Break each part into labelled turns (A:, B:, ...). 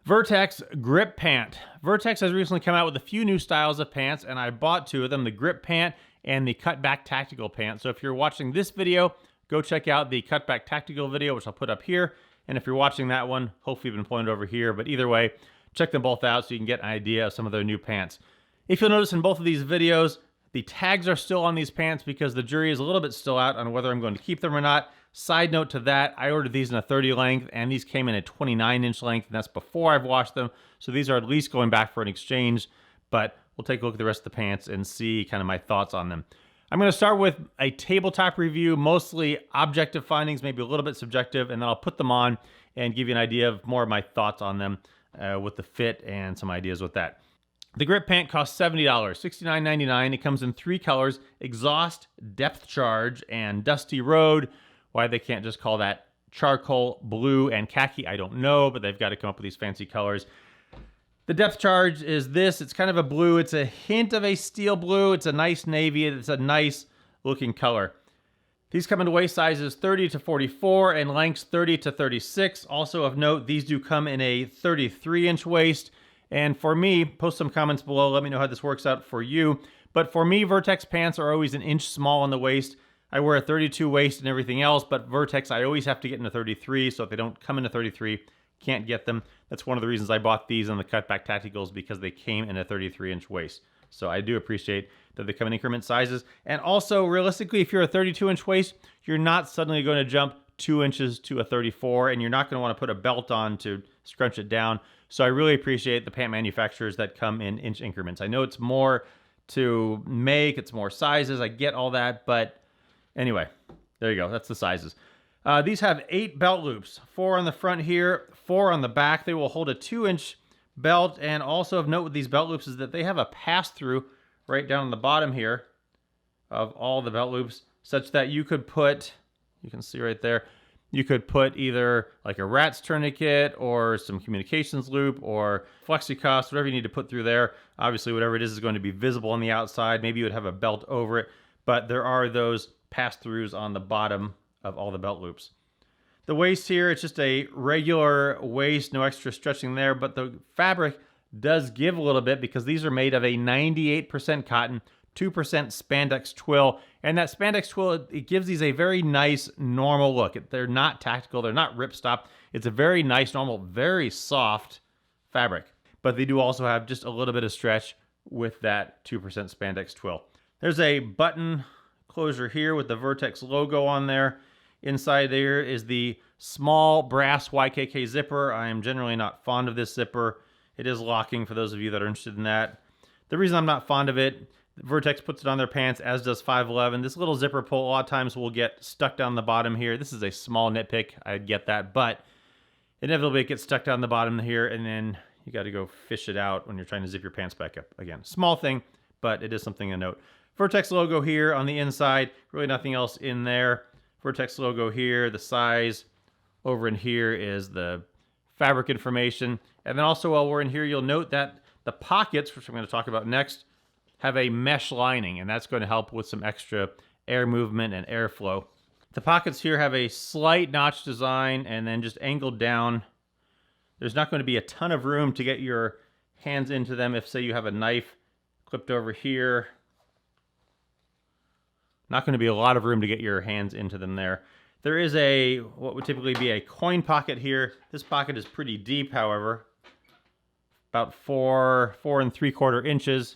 A: Vertx Grip Pant. Vertx has recently come out with a few new styles of pants, and I bought two of them, the Grip Pant and the Cutback Tactical Pant. So if you're watching this video, go check out the Cutback Tactical video, which I'll put up here. And if you're watching that one, hopefully you've been pointed over here. But either way, check them both out so you can get an idea of some of their new pants. If you'll notice in both of these videos, the tags are still on these pants because the jury is a little bit still out on whether I'm going to keep them or not. Side note to that, I ordered these in a 30 length, and these came in a 29-inch length, and that's before I've washed them. So these are at least going back for an exchange, but we'll take a look at the rest of the pants and see kind of my thoughts on them. I'm going to start with a tabletop review, mostly objective findings, maybe a little bit subjective, and then I'll put them on and give you an idea of more of my thoughts on them with the fit and some ideas with that. The Grip Pant costs $70, $69.99. It comes in three colors: Exhaust, Depth Charge, and Dusty Road. Why they can't just call that charcoal, blue, and khaki, I don't know, but they've got to come up with these fancy colors. The Depth Charge is this. It's kind of a blue. It's a hint of a steel blue. It's a nice navy. It's a nice looking color. These come in waist sizes 30 to 44 and lengths 30 to 36. Also of note, these do come in a 33-inch waist. And for me, post some comments below. Let me know how this works out for you. But for me, Vertx pants are always an inch small on the waist. I wear a 32 waist and everything else, but Vertx, I always have to get into 33. So if they don't come into 33, can't get them. That's one of the reasons I bought these on the Cutback Tacticals, because they came in a 33-inch waist. So I do appreciate that they come in increment sizes. And also, realistically, if you're a 32-inch waist, you're not suddenly going to jump 2 inches to a 34, and you're not going to want to put a belt on to scrunch it down. So I really appreciate the pant manufacturers that come in inch increments. I know it's more to make, it's more sizes, I get all that, but anyway, there you go, that's the sizes. These have 8 belt loops, 4 on the front here, 4 on the back. They will hold a 2-inch belt, and also of note with these belt loops is that they have a pass-through right down on the bottom here of all the belt loops, such that you could put, you can see right there, you could put either like a rat's tourniquet or some communications loop or flexi-cuffs, whatever you need to put through there. Obviously, whatever it is going to be visible on the outside. Maybe you would have a belt over it, but there are those pass-throughs on the bottom of all the belt loops. The waist here, it's just a regular waist, no extra stretching there, but the fabric does give a little bit because these are made of a 98% cotton, 2% spandex twill, and that spandex twill, it gives these a very nice normal look. They're not tactical, they're not ripstop. It's a very nice, normal, very soft fabric, but they do also have just a little bit of stretch with that 2% spandex twill. There's a button closure here with the Vertx logo on there. Inside there is the small brass YKK zipper. I am generally not fond of this zipper. It is locking for those of you that are interested in that. The reason I'm not fond of it, Vertx puts it on their pants, as does 511. This little zipper pull a lot of times will get stuck down the bottom here. This is a small nitpick, I get that, but inevitably it gets stuck down the bottom here, and then you got to go fish it out when you're trying to zip your pants back up again. Small thing, but it is something to note. Vertx logo here on the inside, really nothing else in there. Vertx logo here, the size. Over in here is the fabric information. And then also while we're in here, you'll note that the pockets, which I'm going to talk about next, have a mesh lining, and that's going to help with some extra air movement and airflow. The pockets here have a slight notch design and then just angled down. There's not going to be a ton of room to get your hands into them if, say, you have a knife clipped over here. Not going to be a lot of room to get your hands into them there. There is a, what would typically be a coin pocket here. This pocket is pretty deep, however. About 4 3/4 inches.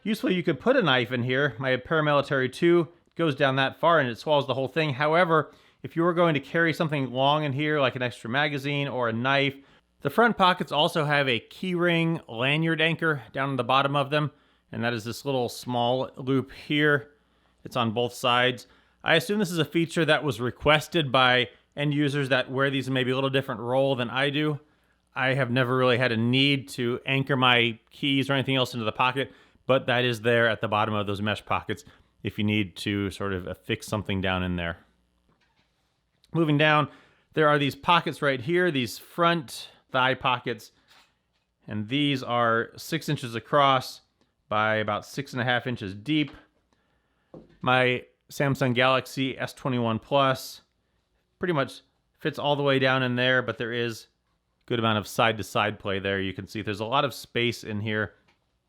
A: Usefully, you could put a knife in here. My Paramilitary 2 goes down that far and it swallows the whole thing. However, if you were going to carry something long in here, like an extra magazine or a knife, the front pockets also have a keyring lanyard anchor down on the bottom of them. And that is this little small loop here. It's on both sides. I assume this is a feature that was requested by end users that wear these in maybe a little different role than I do. I have never really had a need to anchor my keys or anything else into the pocket, but that is there at the bottom of those mesh pockets if you need to sort of affix something down in there. Moving down, there are these pockets right here, these front thigh pockets, and these are 6 inches across by about 6.5 inches deep. My Samsung Galaxy S21 Plus pretty much fits all the way down in there, but there is Good amount of side-to-side play there. You can see there's a lot of space in here.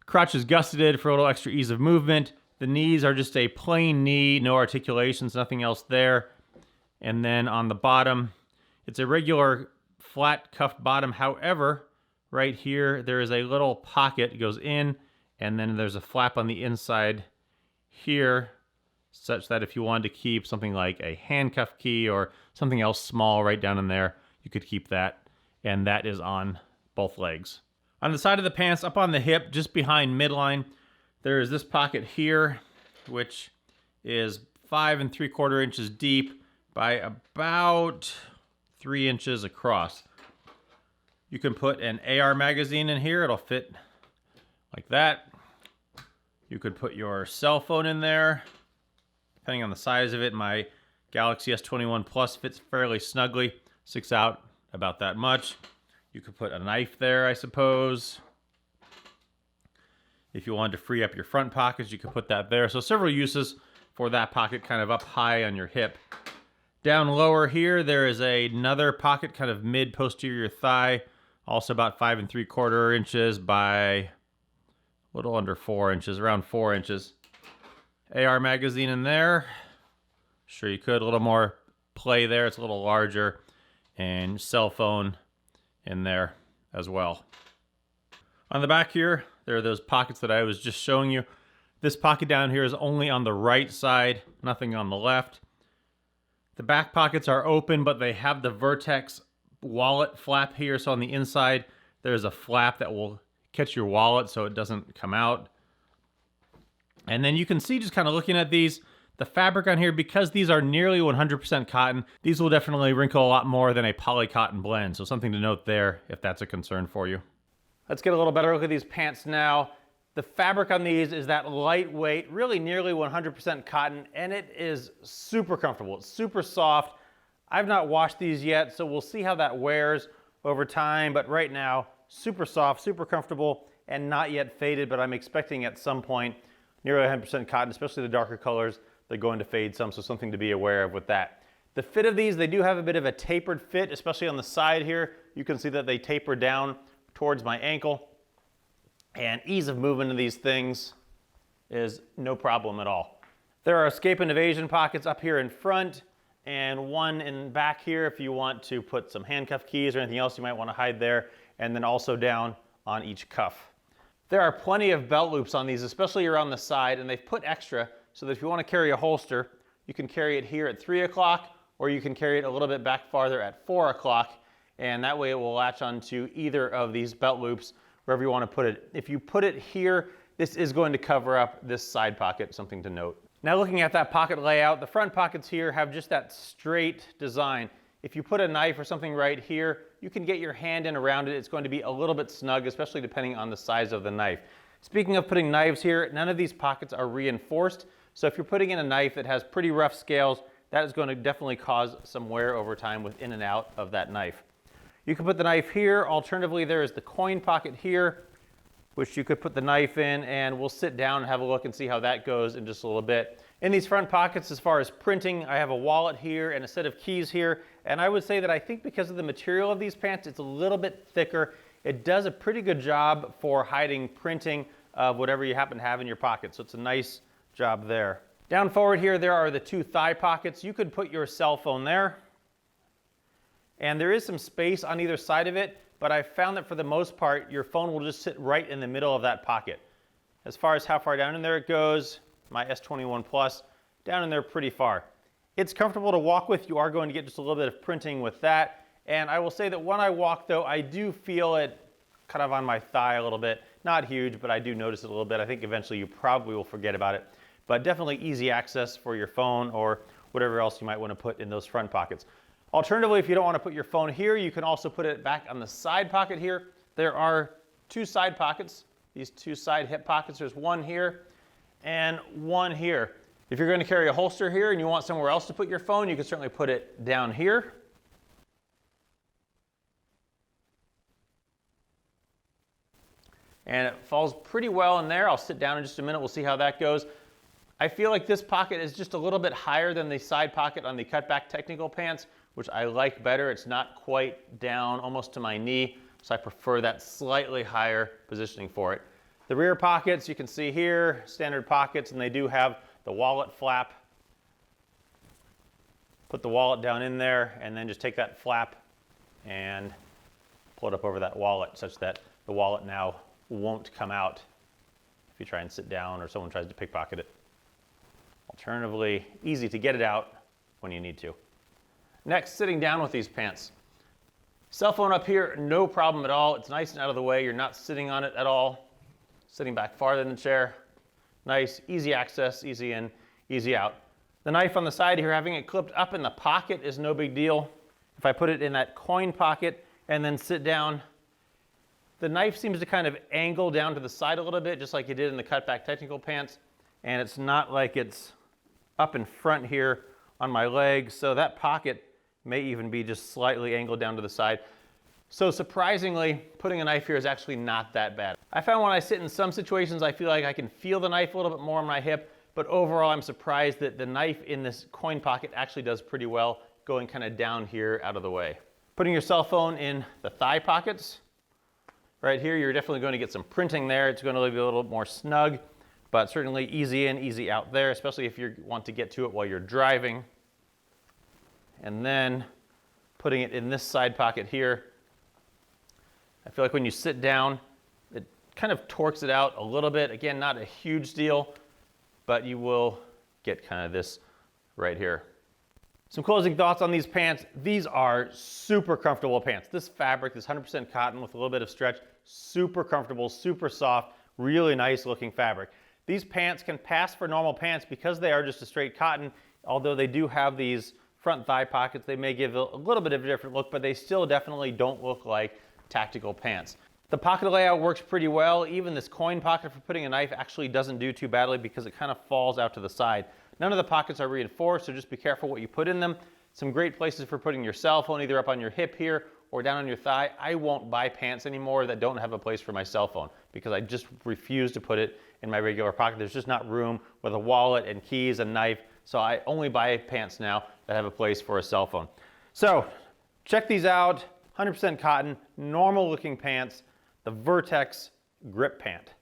A: Crotch is gusseted for a little extra ease of movement. The knees are just a plain knee, no articulations, nothing else there. And then on the bottom, it's a regular flat cuffed bottom. However, right here, there is a little pocket. It goes in, and then there's a flap on the inside here, such that if you wanted to keep something like a handcuff key or something else small right down in there, you could keep that. And that is on both legs. On the side of the pants, up on the hip, just behind midline, there is this pocket here, which is 5 3/4 inches deep by about 3 inches across. You can put an AR magazine in here. It'll fit like that. You could put your cell phone in there. Depending on the size of it, my Galaxy S21 Plus fits fairly snugly. Sticks out about that much. You could put a knife there, I suppose. If you wanted to free up your front pockets, you could put that there. So several uses for that pocket kind of up high on your hip. Down lower here, there is another pocket kind of mid-posterior thigh, also about 5 3/4 inches by a little under 4 inches, around 4 inches. AR magazine in there. Sure you could, a little more play there. It's a little larger. And cell phone in there as well. On the back here, there are those pockets that I was just showing you. This pocket down here is only on the right side, nothing on the left. The back pockets are open, but they have the Vertx wallet flap here. So on the inside, there's a flap that will catch your wallet so it doesn't come out. And then you can see, just kind of looking at these, the fabric on here, because these are nearly 100% cotton, these will definitely wrinkle a lot more than a poly cotton blend. So something to note there if that's a concern for you. Let's get a little better look at these pants now. The fabric on these is that lightweight, really nearly 100% cotton, and it is super comfortable. It's super soft. I've not washed these yet, so we'll see how that wears over time. But right now, super soft, super comfortable, and not yet faded, but I'm expecting at some point nearly 100% cotton, especially the darker colors. They're going to fade some, so something to be aware of with that. The fit of these, they do have a bit of a tapered fit, especially on the side here. You can see that they taper down towards my ankle. And ease of movement of these things is no problem at all. There are escape and evasion pockets up here in front and one in back here if you want to put some handcuff keys or anything else you might want to hide there, and then also down on each cuff. There are plenty of belt loops on these, especially around the side, and they've put extra so that if you want to carry a holster, you can carry it here at 3 o'clock, or you can carry it a little bit back farther at 4 o'clock, and that way it will latch onto either of these belt loops wherever you want to put it. If you put it here, this is going to cover up this side pocket, something to note. Now looking at that pocket layout, the front pockets here have just that straight design. If you put a knife or something right here, you can get your hand in around it. It's going to be a little bit snug, especially depending on the size of the knife. Speaking of putting knives here, none of these pockets are reinforced. So if you're putting in a knife that has pretty rough scales, that is going to definitely cause some wear over time with in and out of that knife. You can put the knife here. Alternatively, there is the coin pocket here, which you could put the knife in, and we'll sit down and have a look and see how that goes in just a little bit. In these front pockets, as far as printing, I have a wallet here and a set of keys here, and I would say that I think because of the material of these pants, it's a little bit thicker. It does a pretty good job for hiding printing of whatever you happen to have in your pocket, so it's a nice job there. Down forward here, there are the two thigh pockets. You could put your cell phone there, and there is some space on either side of it, but I found that for the most part, your phone will just sit right in the middle of that pocket. As far as how far down in there it goes, my S21 Plus, down in there pretty far. It's comfortable to walk with. You are going to get just a little bit of printing with that. And I will say that when I walk though, I do feel it kind of on my thigh a little bit. Not huge, but I do notice it a little bit. I think eventually you probably will forget about it. But definitely easy access for your phone or whatever else you might want to put in those front pockets. Alternatively, if you don't want to put your phone here, you can also put it back on the side pocket here. There are two side pockets, these two side hip pockets. There's one here and one here. If you're going to carry a holster here and you want somewhere else to put your phone, you can certainly put it down here. And it falls pretty well in there. I'll sit down in just a minute. We'll see how that goes. I feel like this pocket is just a little bit higher than the side pocket on the cutback technical pants, which I like better. It's not quite down almost to my knee, so I prefer that slightly higher positioning for it. The rear pockets, you can see here, standard pockets, and they do have the wallet flap. Put the wallet down in there, and then just take that flap and pull it up over that wallet such that the wallet now won't come out if you try and sit down or someone tries to pickpocket it. Alternatively, easy to get it out when you need to. Next, sitting down with these pants. Cell phone up here, no problem at all. It's nice and out of the way. You're not sitting on it at all. Sitting back farther in the chair. Nice, easy access, easy in, easy out. The knife on the side here, having it clipped up in the pocket is no big deal. If I put it in that coin pocket and then sit down, the knife seems to kind of angle down to the side a little bit, just like it did in the cutback technical pants. And it's not like it's up in front here on my leg, so that pocket may even be just slightly angled down to the side. So surprisingly, putting a knife here is actually not that bad. I found when I sit in some situations, I feel like I can feel the knife a little bit more on my hip, but overall I'm surprised that the knife in this coin pocket actually does pretty well, going kind of down here out of the way. Putting your cell phone in the thigh pockets, right here, you're definitely going to get some printing there. It's going to leave you a little more snug, but certainly easy in, easy out there, especially if you want to get to it while you're driving. And then putting it in this side pocket here. I feel like when you sit down, it kind of torques it out a little bit. Again, not a huge deal, but you will get kind of this right here. Some closing thoughts on these pants. These are super comfortable pants. This fabric, this 100% cotton with a little bit of stretch, super comfortable, super soft, really nice looking fabric. These pants can pass for normal pants because they are just a straight cotton. Although they do have these front thigh pockets, they may give a little bit of a different look, but they still definitely don't look like tactical pants. The pocket layout works pretty well. Even this coin pocket for putting a knife actually doesn't do too badly because it kind of falls out to the side. None of the pockets are reinforced, so just be careful what you put in them. Some great places for putting your cell phone, either up on your hip here or down on your thigh. I won't buy pants anymore that don't have a place for my cell phone because I just refuse to put it in my regular pocket. There's just not room with a wallet and keys and knife, so I only buy pants now that have a place for a cell phone. So check these out, 100% cotton, normal looking pants, the Vertx Grip Pant.